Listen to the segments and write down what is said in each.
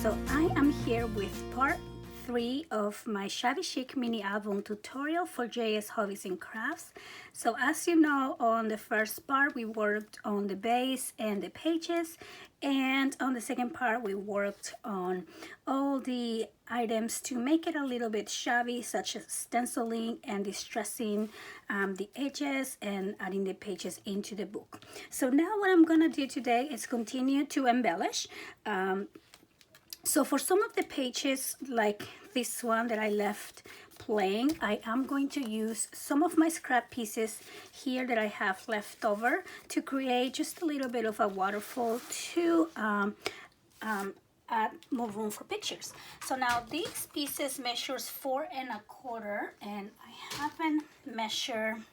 So I am here with part 3 of my Shabby Chic mini album tutorial for JS Hobbies and Crafts. So as you know, on the first part we worked on the base and the pages, and on the second part we worked on all the items to make it a little bit shabby, such as stenciling and distressing the edges and adding the pages into the book. So now what I'm gonna do today is continue to embellish. So for some of the pages, like this one that I left plain, I am going to use some of my scrap pieces here that I have left over to create just a little bit of a waterfall to add more room for pictures. So now these pieces measures 4 1/4, and I haven't measured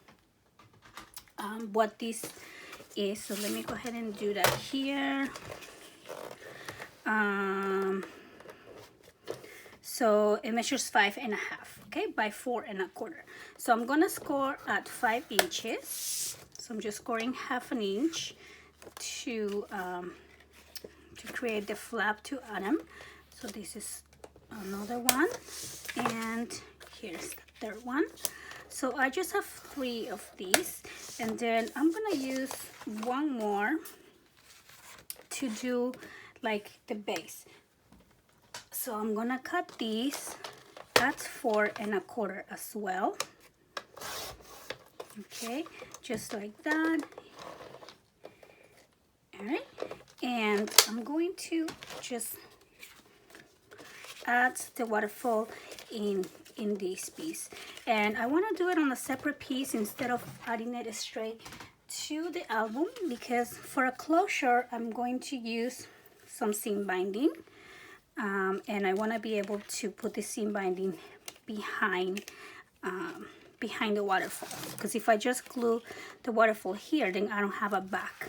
what this is. So let me go ahead and do that here. So it measures 5 1/2, okay, by 4 1/4. So I'm gonna score at 5 inches. So I'm just scoring 1/2 inch to create the flap to Adam. So this is another one, and here's the third one. So I just have 3 of these, and then I'm gonna use one more to do like the base. So I'm gonna cut these at 4 1/4 as well. Okay, just like that. All right, and I'm going to just add the waterfall in this piece, and I want to do it on a separate piece instead of adding it straight to the album, because for a closure I'm going to use some seam binding, and I want to be able to put the seam binding behind the waterfall, because if I just glue the waterfall here, then I don't have a back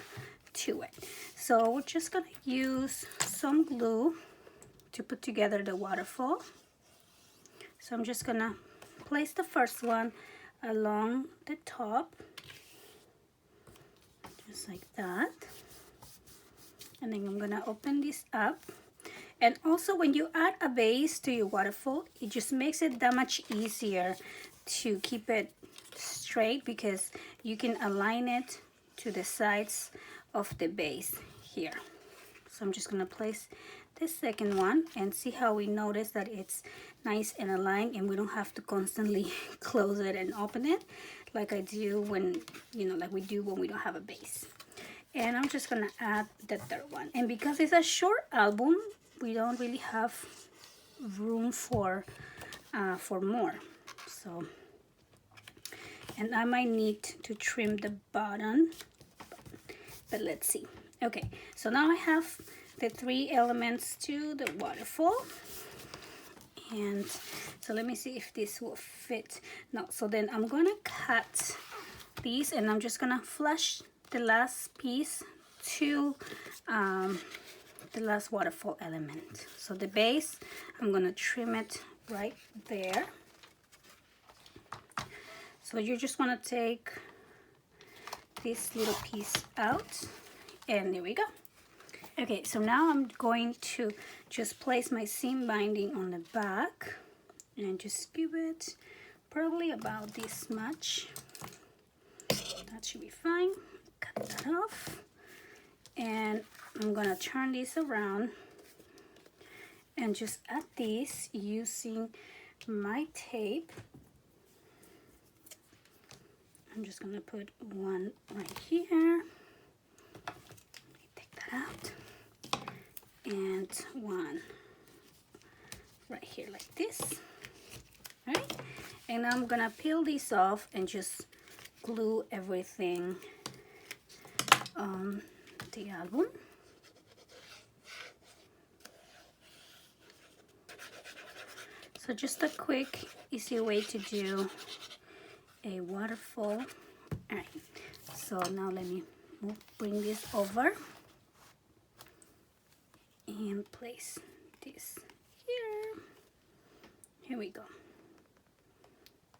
to it. So we're just gonna use some glue to put together the waterfall. So I'm just gonna place the first one along the top, just like that, and then I'm gonna open this up. And also, when you add a base to your waterfall, it just makes it that much easier to keep it straight, because you can align it to the sides of the base here. So I'm just gonna place the second one, and see how we notice that it's nice and aligned, and we don't have to constantly close it and open it like I do when, like we do when we don't have a base. And I'm just gonna add the third one, and because it's a short album, we don't really have room for more. So, and I might need to trim the bottom, but let's see. Okay, so now I have the 3 elements to the waterfall, and so let me see if this will fit. No, so then I'm gonna cut these, and I'm just gonna flush the last piece to the last waterfall element. So the base, I'm gonna trim it right there. So you're just gonna take this little piece out, and there we go. Okay, so now I'm going to just place my seam binding on the back, and just give it probably about this much. That should be fine. Cut that off, and I'm gonna turn this around and just add this using my tape. I'm just gonna put one right here. Let me take that out, and one right here like this. All right, and I'm gonna peel this off and just glue everything on the album. So just a quick, easy way to do a waterfall. All right, so now let me bring this over and place this here. Here we go.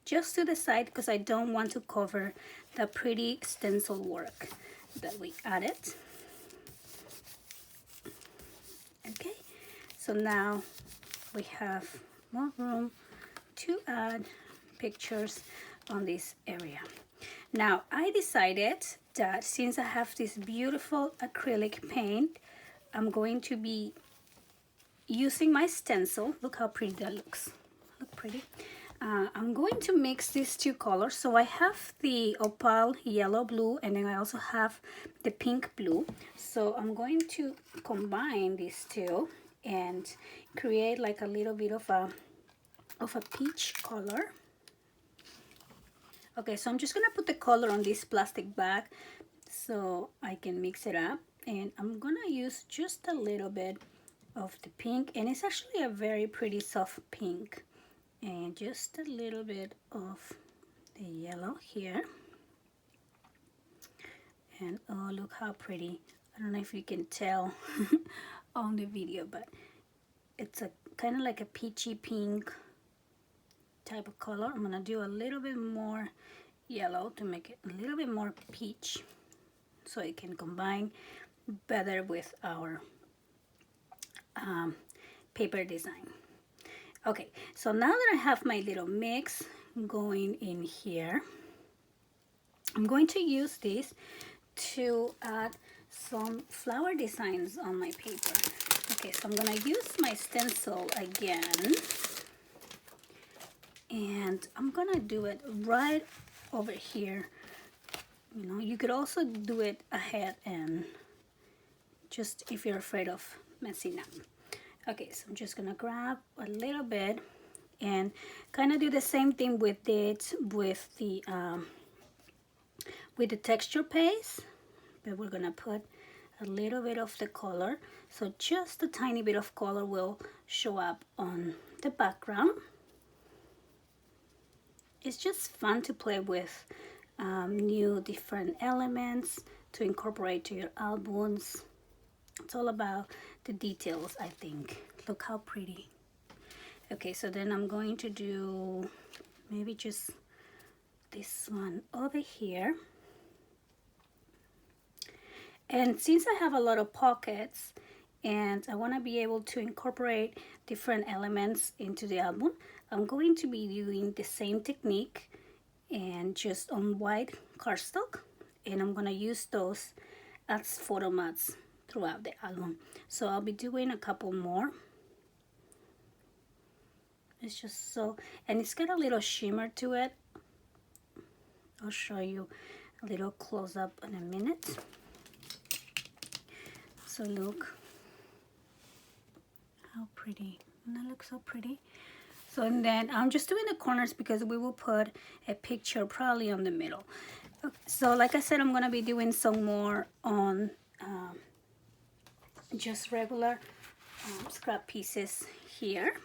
Just to the side, because I don't want to cover the pretty stencil work that we added. Okay, So now we have more room to add pictures on this area. Now I decided that since I have this beautiful acrylic paint, I'm going to be using my stencil. Look how pretty that looks. Look pretty. I'm going to mix these two colors. So I have the Opal yellow blue, and then I also have the pink blue. So I'm going to combine these two and create like a little bit of a peach color. Okay, so I'm just gonna put the color on this plastic bag so I can mix it up, and I'm gonna use just a little bit of the pink, and it's actually a very pretty soft pink, and just a little bit of the yellow here. And oh, look how pretty. I don't know if you can tell on the video, but it's a kind of like a peachy pink type of color. I'm gonna do a little bit more yellow to make it a little bit more peach so it can combine better with our paper design. Okay, so now that I have my little mix going in here, I'm going to use this to add some flower designs on my paper. Okay, so I'm gonna use my stencil again, and I'm gonna do it right over here. You know, you could also do it ahead, and just if you're afraid of messing up. Okay, so I'm just gonna grab a little bit and kind of do the same thing with it with the texture paste, but we're gonna put a little bit of the color, so just a tiny bit of color will show up on the background. It's just fun to play with new different elements to incorporate to your albums. It's all about the details, I think. Look how pretty. Okay, so then I'm going to do maybe just this one over here. And since I have a lot of pockets and I want to be able to incorporate different elements into the album, I'm going to be doing the same technique and just on white cardstock, and I'm going to use those as photo mats throughout the album. So I'll be doing a couple more. It's just so, and it's got a little shimmer to it. I'll show you a little close up in a minute. So look how pretty. Doesn't that look so pretty? So, and then I'm just doing the corners because we will put a picture probably on the middle. Okay, so like I said, I'm gonna be doing some more on just regular scrap pieces here.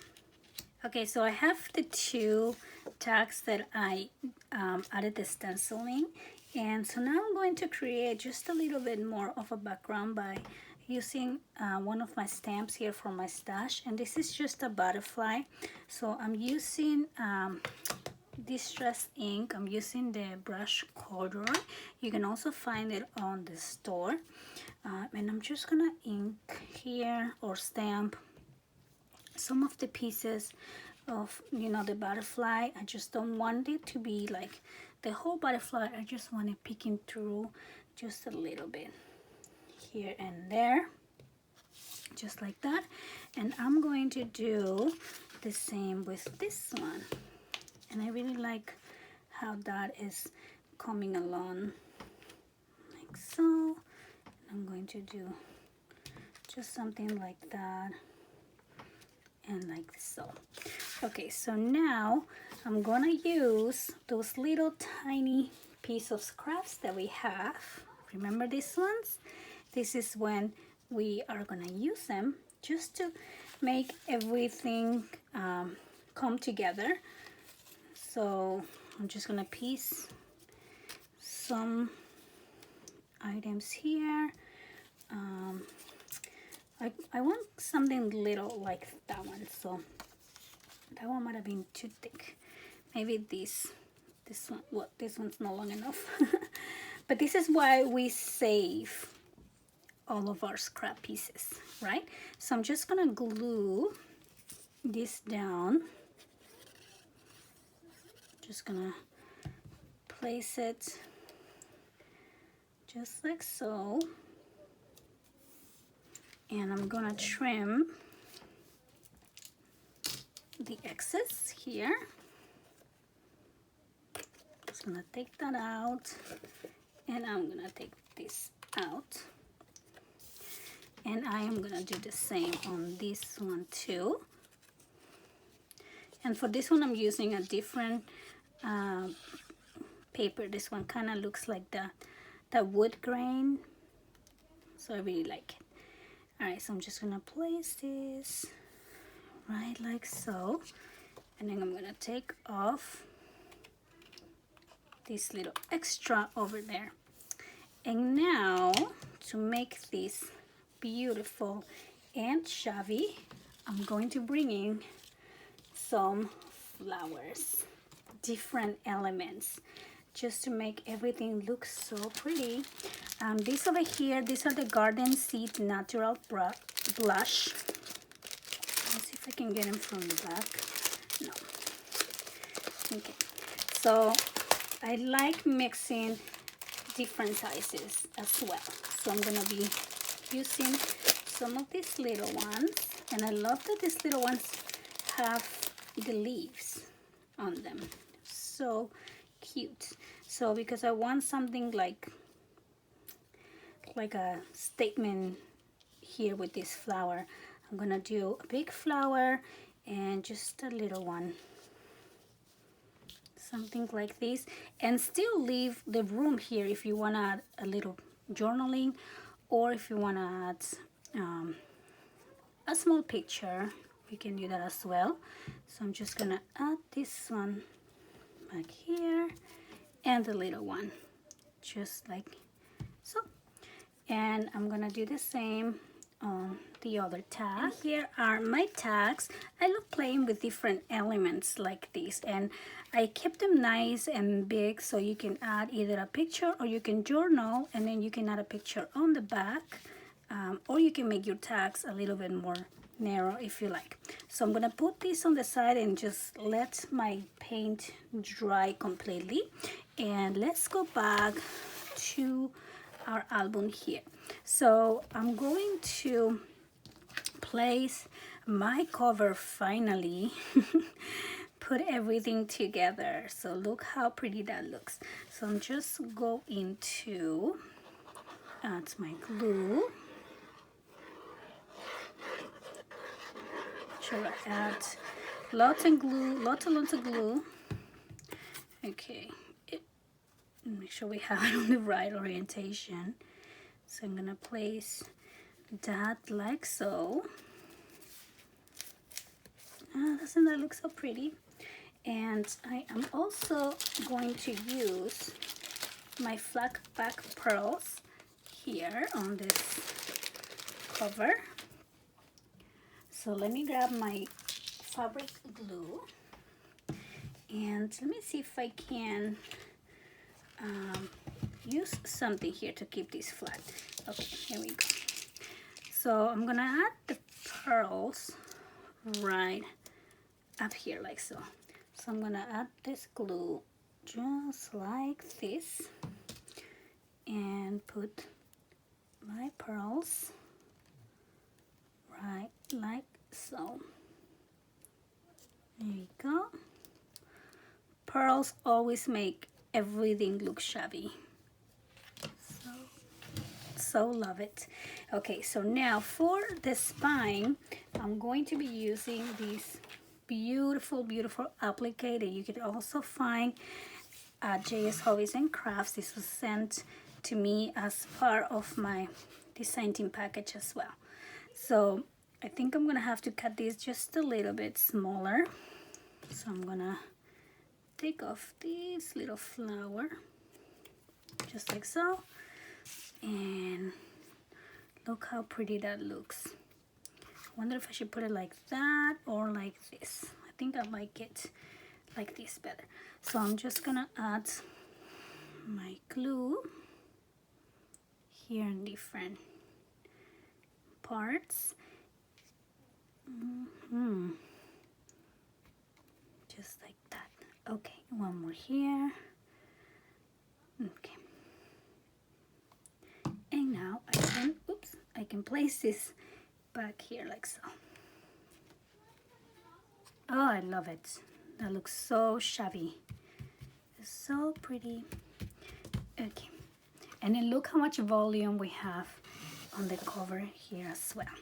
Okay, so I have the two tags that I added the stenciling, and so now I'm going to create just a little bit more of a background by using one of my stamps here from my stash, and this is just a butterfly. So I'm using distress ink. I'm using the brush corduroy. You can also find it on the store, and I'm just gonna ink here or stamp some of the pieces of, you know, the butterfly. I just don't want it to be like the whole butterfly. I just want it peeking through just a little bit here and there, just like that. And I'm going to do the same with this one, and I really like how that is coming along like so. I'm going to do just something like that and like so. Okay, so now I'm gonna use those little tiny piece of scraps that we have. Remember these ones? This is when we are gonna use them just to make everything come together. So I'm just gonna piece some items here. I want something little like that one, so that one might have been too thick. Maybe this one, well, this one's not long enough. But this is why we save all of our scrap pieces, right? So I'm just gonna glue this down. Just gonna place it just like so, and I'm gonna trim the excess here. Just gonna take that out, and I'm gonna take this out, and I am gonna do the same on this one too. And for this one I'm using a different paper. This one kind of looks like the wood grain, so I really like it. All right, so I'm just gonna place this right like so, and then I'm gonna take off this little extra over there. And now to make this beautiful and shabby, I'm going to bring in some flowers, different elements, just to make everything look so pretty. These over here, these are the Garden Seed Natural Blush. Let's see if I can get them from the back. No. Okay, so I like mixing different sizes as well. So I'm gonna be using some of these little ones, and I love that these little ones have the leaves on them. So cute. So because I want something like a statement here with this flower, I'm gonna do a big flower and just a little one, something like this, and still leave the room here if you want to add a little journaling, or if you want to add a small picture, you can do that as well. So I'm just gonna add this one back here and the little one just like so, and I'm gonna do the same on the other tag. And here are my tags. I love playing with different elements like this, and I kept them nice and big, so you can add either a picture or you can journal, and then you can add a picture on the back, or you can make your tags a little bit more narrow if you like. So I'm gonna put this on the side and just let my paint dry completely, and let's go back to our album here. So I'm going to place my cover finally. Put everything together. So look how pretty that looks. So I'm just going to add my glue. Sure, I add lots of glue, lots of glue. Okay, make sure we have it on the right orientation. So I'm gonna place that like so. Doesn't that look so pretty? And I am also going to use my flat back pearls here on this cover. So let me grab my fabric glue, and let me see if I can use something here to keep this flat. Okay, here we go. So I'm gonna add the pearls right up here like so. So I'm gonna add this glue just like this and put my pearls right like so. There you go. Pearls always make everything look shabby. So love it. Okay, so now for the spine, I'm going to be using these beautiful applique that you can also find at JS Hobbies and Crafts. This was sent to me as part of my design team package as well. So I think I'm gonna have to cut this just a little bit smaller. So I'm gonna take off this little flower just like so, and look how pretty that looks. I wonder if I should put it like that or like this. I think I like it like this better. So I'm just gonna add my glue here in different cards. Just like that. Okay, one more here. Okay. And now I can place this back here like so. Oh, I love it. That looks so shabby. It's so pretty. Okay. And then look how much volume we have on the cover here as well.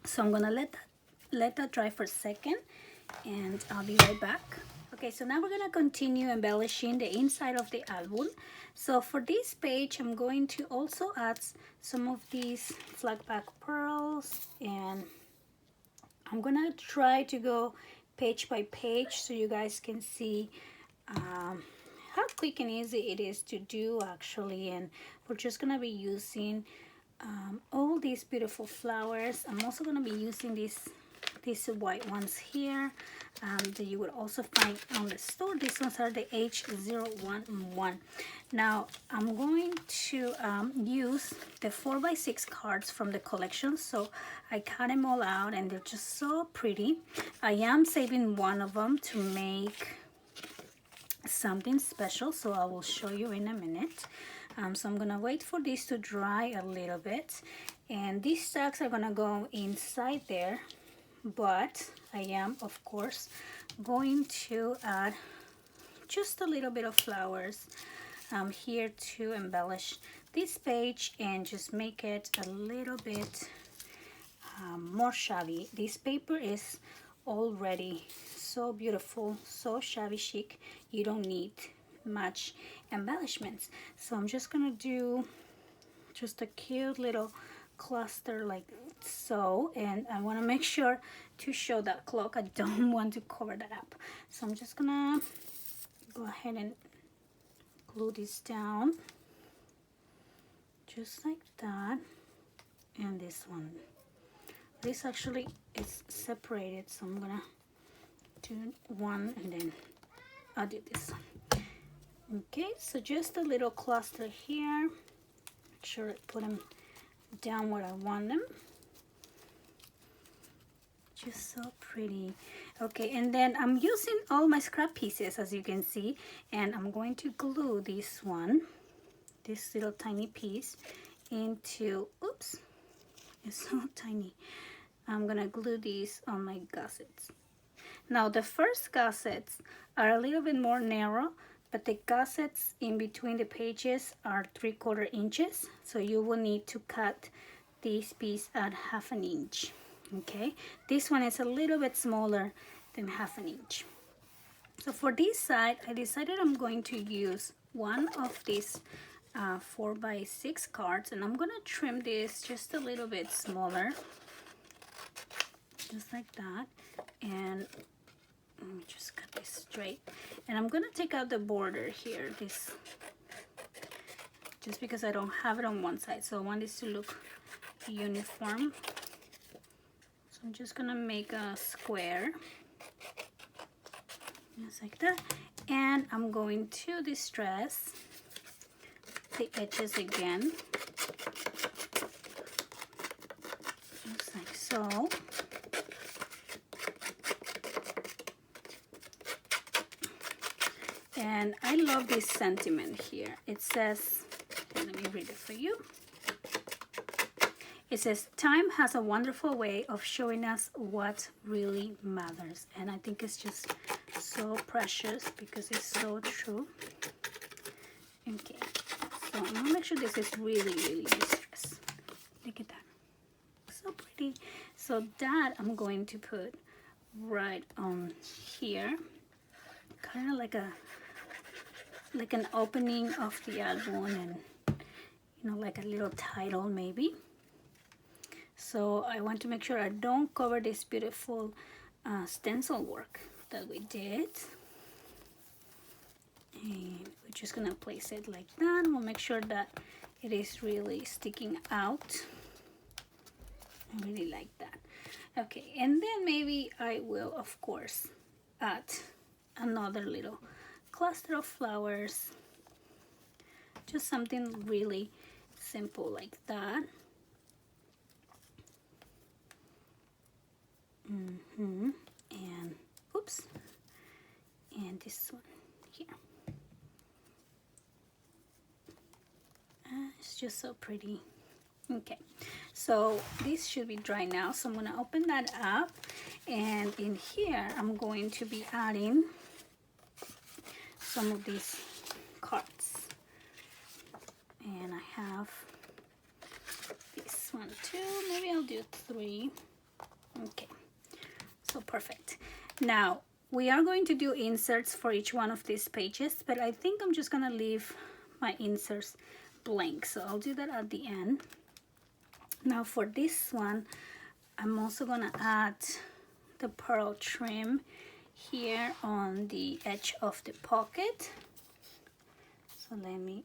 So I'm gonna let that dry for a second, and I'll be right back. Okay, so now we're gonna continue embellishing the inside of the album. So for this page, I'm going to also add some of these flag back pearls, and I'm gonna try to go page by page so you guys can see how quick and easy it is to do actually. And we're just gonna be using all these beautiful flowers. I'm also gonna be using these white ones here that you would also find on the store. These ones are the H011. Now I'm going to use the 4x6 cards from the collection. So I cut them all out and they're just so pretty. I am saving one of them to make something special, so I will show you in a minute. So I'm gonna wait for this to dry a little bit, and these stacks are gonna go inside there, but I am of course going to add just a little bit of flowers here to embellish this page and just make it a little bit more shabby. This paper is already so beautiful, so shabby chic. You don't need much embellishments. So I'm just gonna do just a cute little cluster like so, and I want to make sure to show that clock. I don't want to cover that up, so I'm just gonna go ahead and glue this down just like that. And this one, this actually is separated, so I'm gonna do one and then I'll do this one. Okay, so just a little cluster here. Make sure I put them down where I want them. Just so pretty. Okay, and then I'm using all my scrap pieces, as you can see, and I'm going to glue this one, this little tiny piece, into, oops, it's so tiny. I'm gonna glue these on my gussets. Now the first gussets are a little bit more narrow, but the gussets in between the pages are 3/4 inches, so you will need to cut this piece at 1/2 inch. Okay, this one is a little bit smaller than 1/2 inch. So for this side, I decided I'm going to use one of these 4x6 cards, and I'm gonna trim this just a little bit smaller, just like that. And let me just cut this straight, and I'm gonna take out the border here, this, just because I don't have it on one side, so I want this to look uniform. So I'm just gonna make a square just like that, and I'm going to distress the edges again, just like so. And I love this sentiment here. It says, let me read it for you. It says, time has a wonderful way of showing us what really matters. And I think it's just so precious because it's so true. Okay, so I'm gonna make sure this is really, really distressed. Look at that, so pretty. So that I'm going to put right on here, kind of like an opening of the album, and you know, like a little title maybe. So I want to make sure I don't cover this beautiful stencil work that we did, and we're just gonna place it like that. We'll make sure that it is really sticking out. I really like that. Okay, and then maybe I will of course add another little cluster of flowers, just something really simple like that. And oops, and this one here. It's just so pretty. Okay, so this should be dry now, so I'm gonna open that up, and in here I'm going to be adding some of these cards, and I have this one too. Maybe I'll do 3. Okay, so perfect. Now we are going to do inserts for each one of these pages, but I think I'm just gonna leave my inserts blank, so I'll do that at the end. Now for this one, I'm also gonna add the pearl trim here on the edge of the pocket. So let me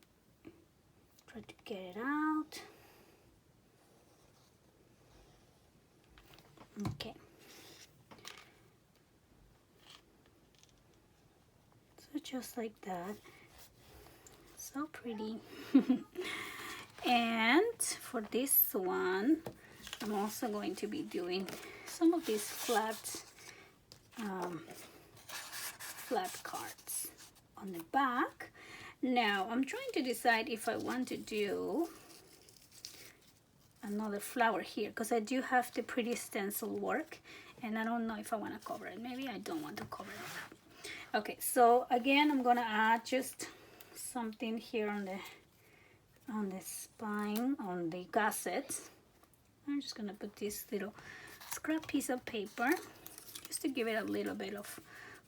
try to get it out. Okay. So just like that. So pretty. And for this one, I'm also going to be doing some of these flat cards on the back. Now I'm trying to decide if I want to do another flower here, because I do have the pretty stencil work, and I don't know if I want to cover it. Maybe I don't want to cover it. Okay, so again, I'm gonna add just something here on the spine, on the gusset. I'm just gonna put this little scrap piece of paper just to give it a little bit of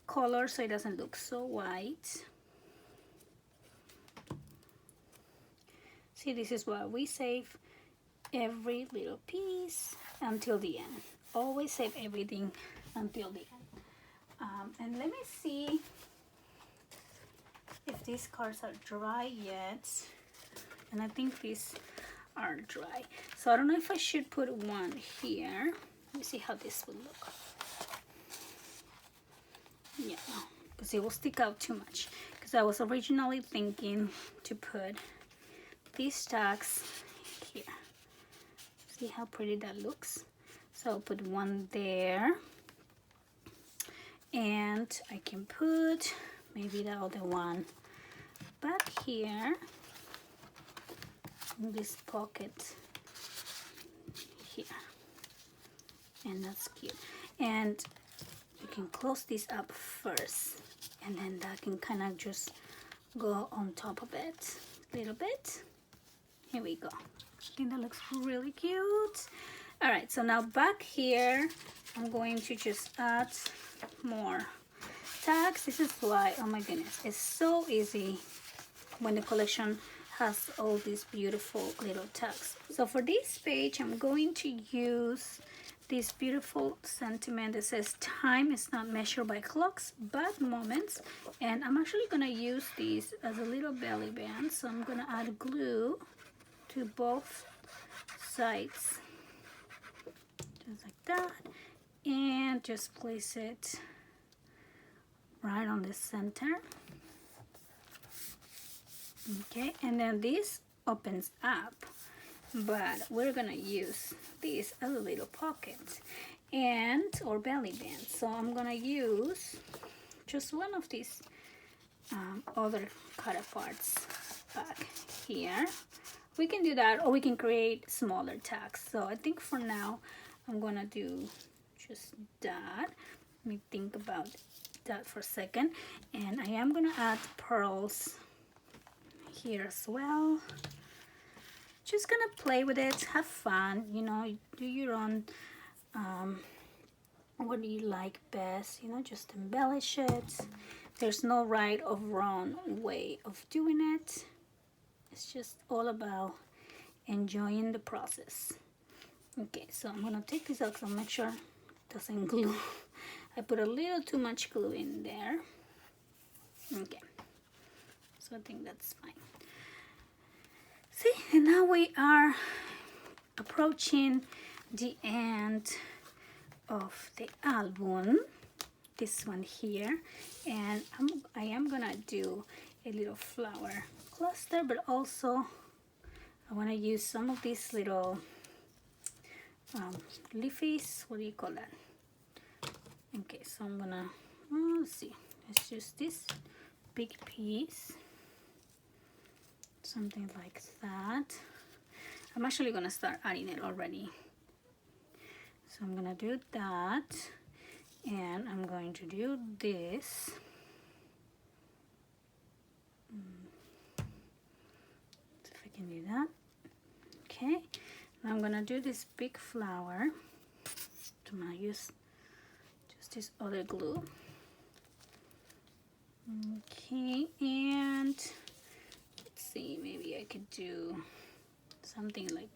color so it doesn't look so white. See, this is why we save every little piece until the end. Always save everything until the end. And let me see if these cards are dry yet. And I think these are dry. So I don't know if I should put one here. Let me see how this would look. Yeah, because it will stick out too much. Because I was originally thinking to put these tags here. See how pretty that looks? So I'll put one there. And I can put maybe the other one back here in this pocket here. And that's cute. And you can close this up first, and then that can kind of just go on top of it a little bit. Here we go. I think that looks really cute. All right, so now back here, I'm going to just add more tags. This is why, oh my goodness, it's so easy when the collection has all these beautiful little tags. So for this page, I'm going to use this beautiful sentiment that says time is not measured by clocks but moments, and I'm actually going to use these as a little belly band. So I'm going to add glue to both sides just like that, and just place it right on the center. Okay, and then this opens up, but we're gonna use this as a little pocket and or belly band. So I'm gonna use just one of these other cut parts back here. We can do that, or we can create smaller tags. So I think for now I'm gonna do just that. Let me think about that for a second. And I am gonna add pearls here as well. Just gonna play with it, have fun, you know, do your own what do you like best, you know, just embellish it. There's no right or wrong way of doing it. It's just all about enjoying the process. Okay, so I'm gonna take this out, so I'll make sure it doesn't glue. I put a little too much glue in there. Okay, so I think that's fine. See, and now we are approaching the end of the album, this one here, and I am gonna do a little flower cluster, but also I want to use some of these little leafies, what do you call that, so I'm gonna, let's see, let's use this big piece, something like that. I'm actually gonna start adding it already. So I'm gonna do that, and I'm going to do this. See if I can do that. Okay, now I'm gonna do this big flower. I'm gonna use just this other glue. Okay, and let's see, maybe I could do something like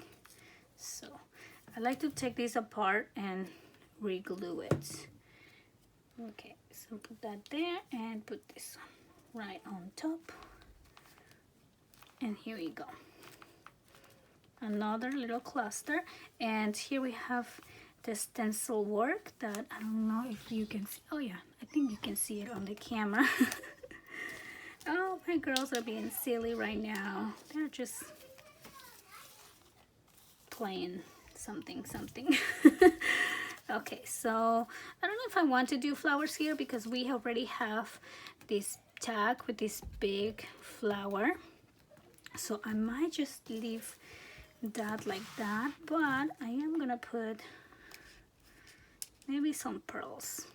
so. I like to take this apart and re-glue it. Okay, so put that there and put this one right on top. And here we go. Another little cluster, and here we have the stencil work that I don't know if you can see. Oh yeah, I think you can see it on the camera. Oh, my girls are being silly right now. They're just playing something. Okay, so I don't know if I want to do flowers here because we already have this tag with this big flower, so I might just leave that like that, but I am gonna put maybe some pearls.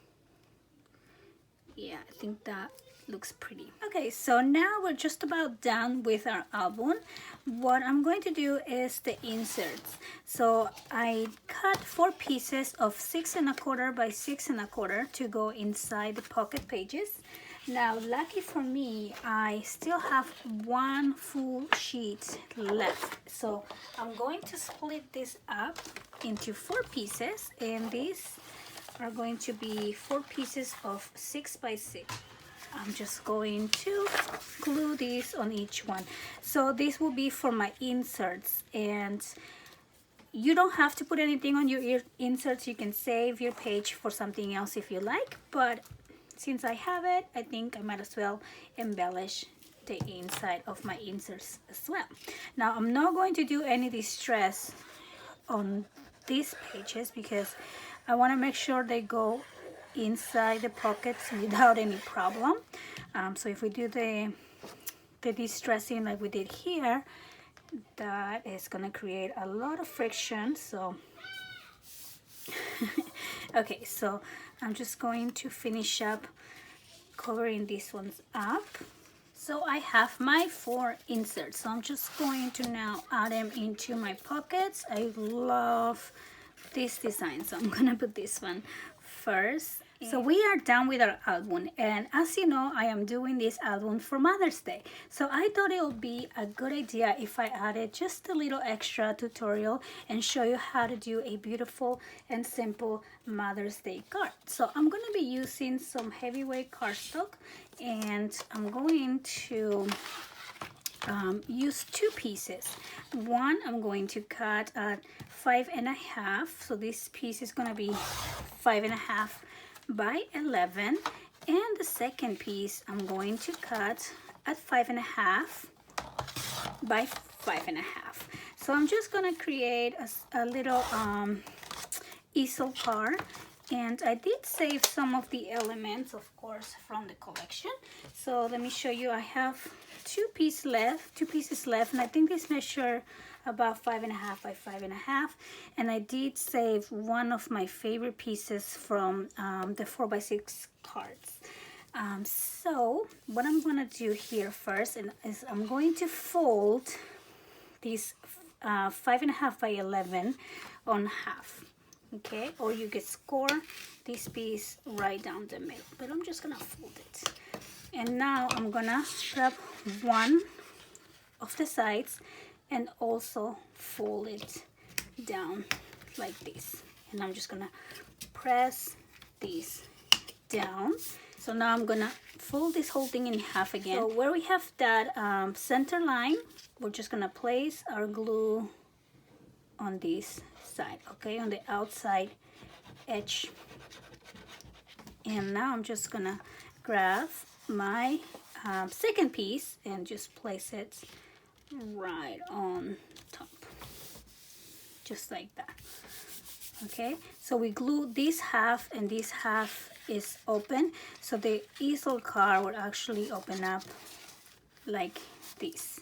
Yeah, I think that looks pretty. Okay, so now we're just about done with our album. What I'm going to do is the inserts. So I cut 4 pieces of 6 1/4 by 6 1/4 to go inside the pocket pages. Now, lucky for me, I still have 1 full sheet left. So I'm going to split this up into 4 pieces, and these are going to be 4 pieces of 6 by 6. I'm just going to glue this on each one. So this will be for my inserts, and you don't have to put anything on your inserts. You can save your page for something else if you like, but since I have it, I think I might as well embellish the inside of my inserts as well. Now, I'm not going to do any distress on these pages because I want to make sure they go inside the pockets without any problem. So if we do the distressing like we did here, that is going to create a lot of friction. So okay, so I'm just going to finish up covering these ones up. So I have my 4 inserts, so I'm just going to now add them into my pockets. I love this design, so I'm gonna put this one first. So we are done with our album, and as you know, I am doing this album for Mother's Day. So I thought it would be a good idea if I added just a little extra tutorial and show you how to do a beautiful and simple Mother's Day card. So I'm going to be using some heavyweight cardstock, and I'm going to use 2 pieces. One I'm going to cut at 5 1/2. So this piece is going to be 5 1/2 by 11, and the second piece I'm going to cut at 5 1/2 by 5 1/2. So I'm just going to create a little easel card, and I did save some of the elements, of course, from the collection. So let me show you. I have 2 pieces left, and I think this measure about 5 1/2 by 5 1/2, and I did save one of my favorite pieces from the 4 by 6 cards. So what I'm gonna do here first is I'm going to fold these 5 1/2 by 11 on half. Okay, or you could score this piece right down the middle, but I'm just gonna fold it. And now I'm gonna grab one of the sides and also fold it down like this, and I'm just gonna press these down. So now I'm gonna fold this whole thing in half again. So where we have that center line, we're just gonna place our glue on this side, okay, on the outside edge. And now I'm just gonna grab my second piece and just place it right on top, just like that. Okay, so we glue this half and this half is open, so the easel card will actually open up like this.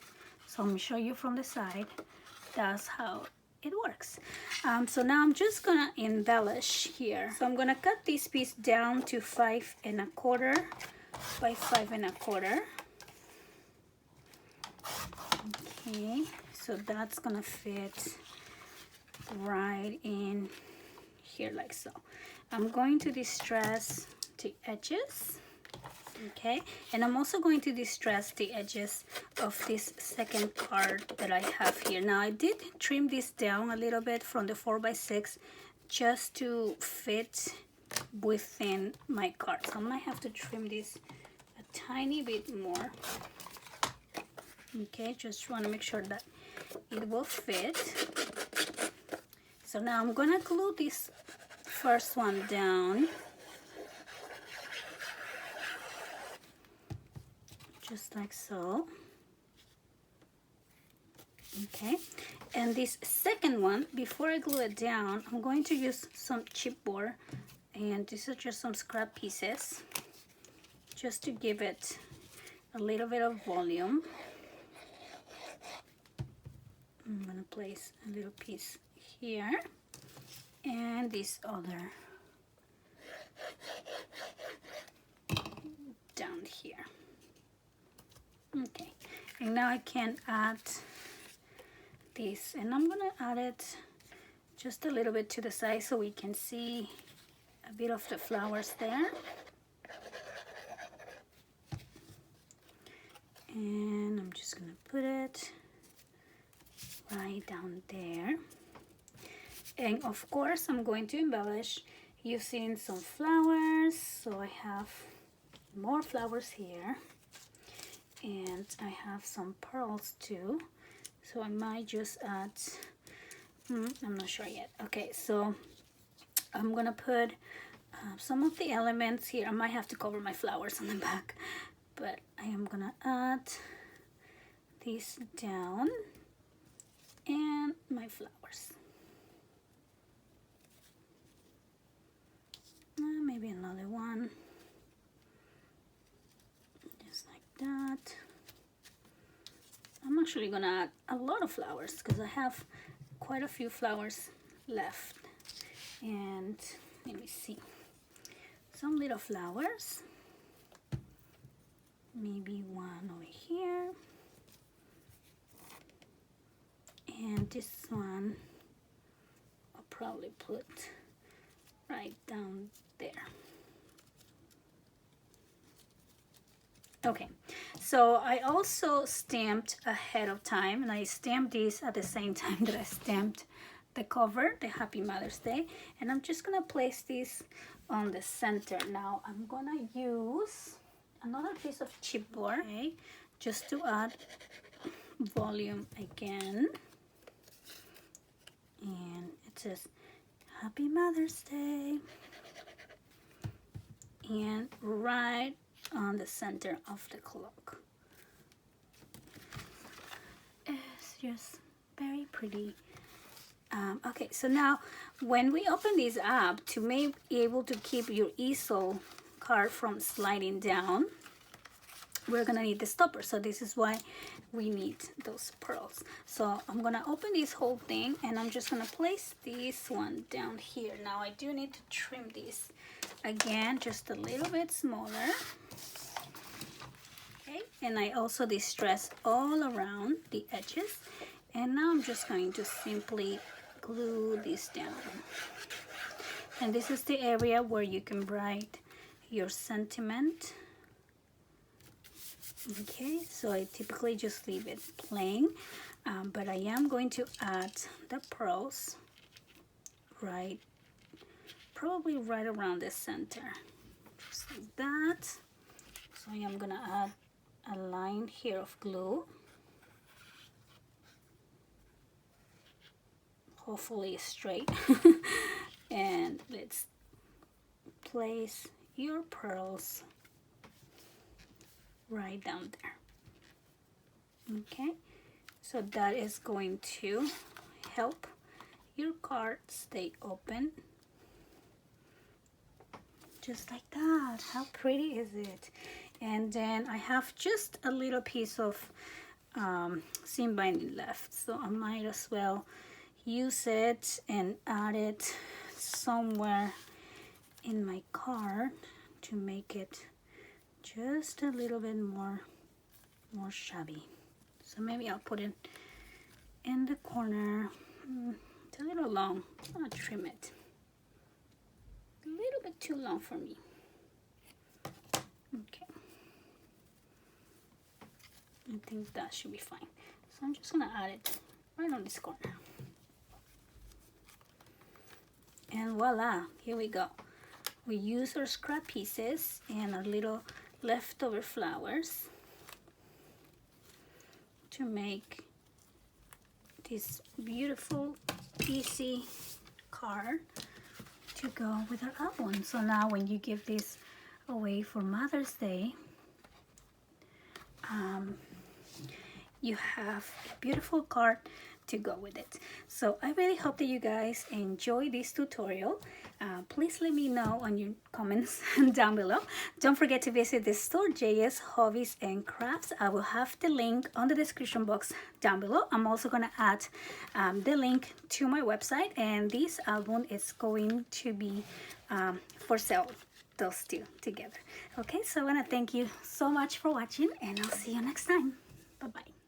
So let me show you from the side. That's how it works. So now I'm just gonna embellish here. So I'm gonna cut this piece down to 5 1/4 by 5 1/4. Okay, so that's gonna fit right in here like so. I'm going to distress the edges, okay, and I'm also going to distress the edges of this second card that I have here. Now I did trim this down a little bit from the 4x6 just to fit within my card, so I might have to trim this a tiny bit more. Okay, just want to make sure that it will fit. So now I'm gonna glue this first one down, just like so. Okay, and this second one, before I glue it down, I'm going to use some chipboard, and these are just some scrap pieces just to give it a little bit of volume. I'm gonna place a little piece here and this other down here. Okay, and now I can add this, and I'm gonna add it just a little bit to the side so we can see a bit of the flowers there. And I'm just gonna put it right down there. And of course I'm going to embellish using some flowers. So I have more flowers here, and I have some pearls too, so I might just add, I'm not sure yet. Okay, so I'm gonna put some of the elements here. I might have to cover my flowers on the back, but I am gonna add this down and my flowers. Maybe another one, just like that. I'm actually gonna add a lot of flowers because I have quite a few flowers left. And let me see, some little flowers, maybe one over here, and this one I'll probably put right down there. Okay, so I also stamped ahead of time, and I stamped this at the same time that I stamped the cover, the Happy Mother's Day, and I'm just gonna place this on the center. Now I'm gonna use another piece of chipboard, okay, just to add volume again, and it says Happy Mother's Day, and right on the center of the clock. It's just very pretty. Okay, so now when we open this up, to be able to keep your easel card from sliding down, we're gonna need the stopper. So this is why we need those pearls. So I'm gonna open this whole thing, and I'm just gonna place this one down here. Now I do need to trim this again, just a little bit smaller. Okay, and I also distress all around the edges, and now I'm just going to simply glue this down. And this is the area where you can write your sentiment. Okay, so I typically just leave it plain, but I am going to add the pearls probably right around the center, just like that. So I am gonna add a line here of glue, hopefully straight. And let's place your pearls right down there. Okay, so that is going to help your card stay open. Just like that. How pretty is it? And then I have just a little piece of seam binding left, so I might as well use it and add it somewhere in my card to make it just a little bit more shabby. So maybe I'll put it in the corner. It's a little long. I'll trim it. A little bit too long for me. Okay. I think that should be fine. So I'm just gonna add it right on this corner. And voila, here we go. We use our scrap pieces and our little leftover flowers to make this beautiful, easy card to go with our album. So now when you give this away for Mother's Day, you have a beautiful card to go with it. So I really hope that you guys enjoy this tutorial. Please let me know on your comments down below. Don't forget to visit the store, JS Hobbies and Crafts. I will have the link on the description box down below. I'm also going to add the link to my website, and this album is going to be for sale, those two together. Okay, so I want to thank you so much for watching, and I'll see you next time. Bye-bye.